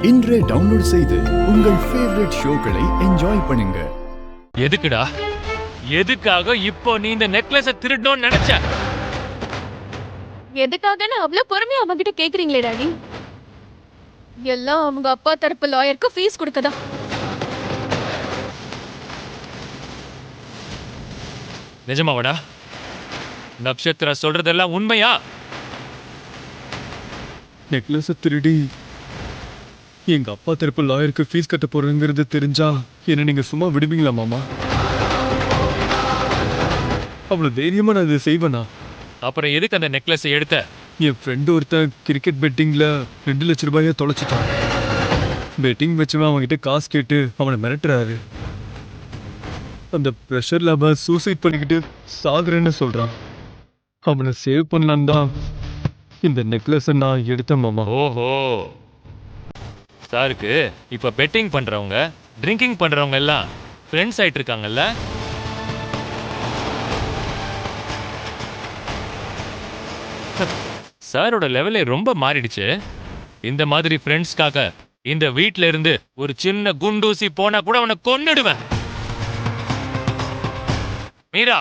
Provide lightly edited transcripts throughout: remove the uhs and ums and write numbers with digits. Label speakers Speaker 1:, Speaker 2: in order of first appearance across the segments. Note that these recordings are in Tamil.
Speaker 1: இன்றே டவுன்லோட் செய்து உங்கள் ஃபேவரட் ஷோக்களை என்ஜாய் பண்ணுங்க.
Speaker 2: எதுக்குடா? எதுக்காக இப்போ நீ இந்த நெக்லஸை திருடணும்னு நினைச்ச?
Speaker 3: எதுக்காகன்னு அவ்வளவு பொறுமையா அவங்க கிட்ட கேக்குறீங்களே டாடி? எல்லாம் அவங்க அப்பா தரப்பு லாயருக்கு ஃபீஸ் கொடுக்கதா?
Speaker 2: நிஜமாவடா? நட்சத்திரா சொல்றதெல்லாம் உண்மையா?
Speaker 4: நெக்லஸை திருடி எங்க அப்பா தரப்பு லாயருக்கு ஃபீஸ் கட்ட போறேங்கிறது தெரிஞ்சா என்ன நீங்க சும்மா விடுவீங்களா மாமா? அவ்வளவு தைரியமா நான் இதை செய்வேனா?
Speaker 2: அப்புறம் எதுக்கு அந்த நெக்லஸை எடுத்த?
Speaker 4: என் ஃப்ரெண்டு ஒருத்தன் கிரிக்கெட் பெட்டிங்ல 2 லட்ச ரூபாயை தொலைச்சிட்டான். பெட்டிங் வச்சவன் அவன்கிட்ட காசு கேட்டு அவனை மிரட்டுறாரு. அந்த ப்ரெஷர்ல அவன் சூசைட் பண்ணிக்கிட்டு சாகுறேன்னு சொல்றான். அவனை சேவ் பண்ணலான்னு தான் இந்த நெக்லஸை நான் எடுத்தேன் மாமா.
Speaker 2: ஓஹோ, சாருக்கு இப்ப பெட்டிங் பண்றவங்க, ட்ரிங்கிங் பண்றவங்க எல்லாம் ஃப்ரெண்ட்ஸ் ஆயிட்டு இருக்காங்கல்ல? சாரோட லெவலே ரொம்ப மாறிடுச்சு. இந்த மாதிரி ஃப்ரெண்ட்ஸ்க்காக இந்த வீட்ல இருந்து ஒரு சின்ன குண்டூசி போனா கூட அவனை கொன்னுடுவேன். மீரா,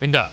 Speaker 2: இந்தா